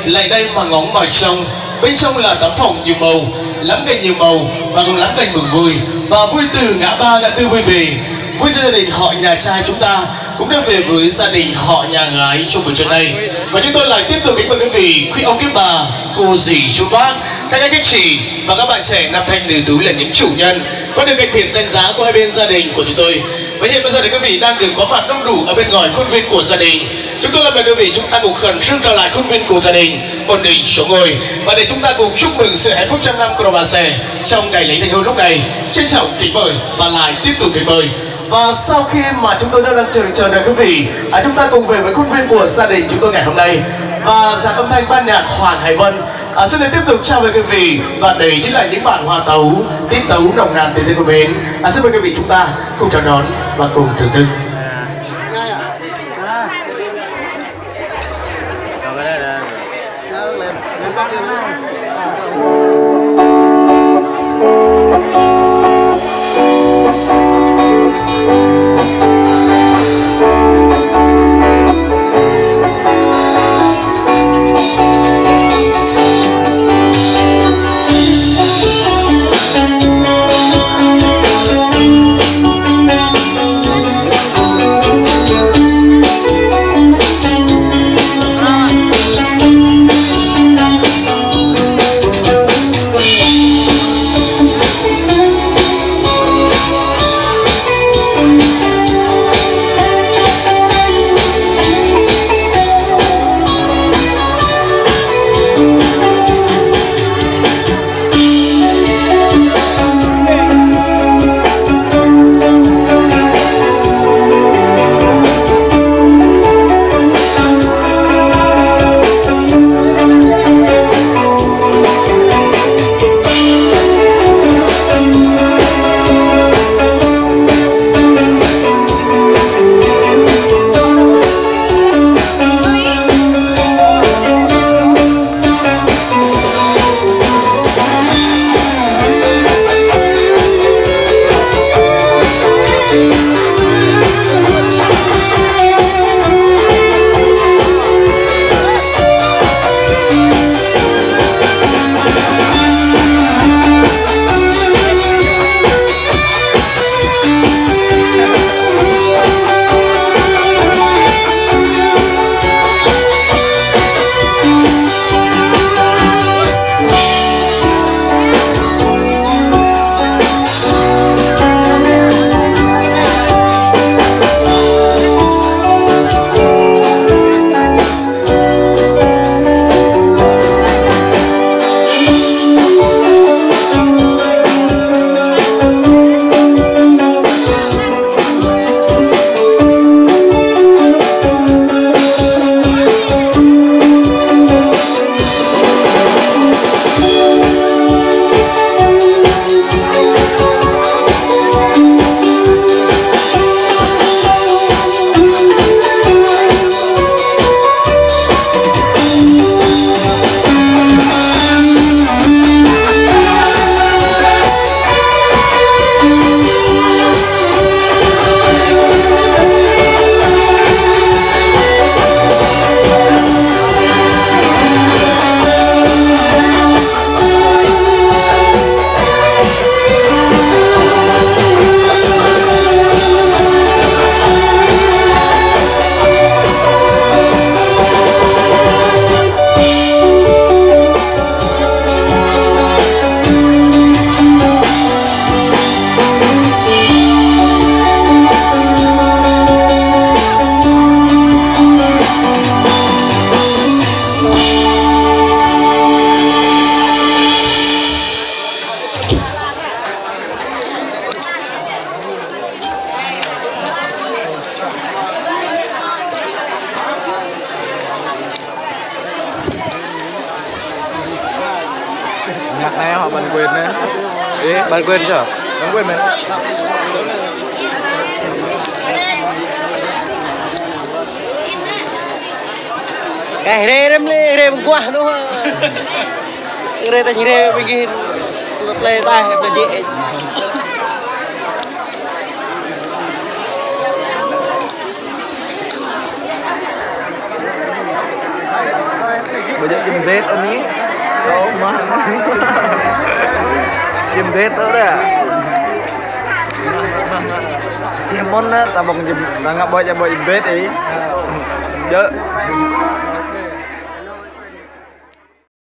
Lại đây mà ngóng vào trong. Bên trong là tấm phòng nhiều màu, lắm cảnh nhiều màu và cũng lắm cảnh mừng vui. Và vui từ ngã ba ngã tư vui về, vui cho gia đình họ nhà trai chúng ta cũng đem về với gia đình họ nhà gái trong buổi trưa này. Và chúng tôi lại tiếp tục kính mời quý vị, quý ông quý bà, cô dì chú bác, các anh các chị và các bạn trẻ nam thanh nữ tú là những chủ nhân có được cảnh điểm danh giá của hai bên gia đình của chúng tôi. Và hiện bây giờ thì quý vị đang được có mặt đông đủ ở bên ngoài khuôn viên của gia đình. Chúng tôi là mời quý vị chúng ta cùng khẩn trương trở lại khuôn viên của gia đình, ổn định chỗ ngồi và để chúng ta cùng chúc mừng sự hạnh phúc trăm năm của bà xe trong ngày lễ thành hôn lúc này. Trân trọng kính mời và lại tiếp tục kính mời. Và sau khi mà chúng tôi đang chờ đợi quý vị, chúng ta cùng về với khuôn viên của gia đình chúng tôi ngày hôm nay. Và dàn âm thanh ban nhạc Hoàng Hải Vân xin được tiếp tục trao với quý vị, và đây chính là những bản hòa tấu tiết tấu nồng nàn tình thân của mình. Xin mời quý vị chúng ta cùng chào đón và cùng thưởng thức. Nhạc này họ bản quyền đấy. Ê, bản quyền chưa? Bản quyền mà. Cái rê bằng quả đúng không? Rê ta nhìn rê begin. Play tay phải dễ. bây giờ jemput ini đâu mà jemput tuh dah Simon na tabang nggak bawa jemput ấy. Dơ.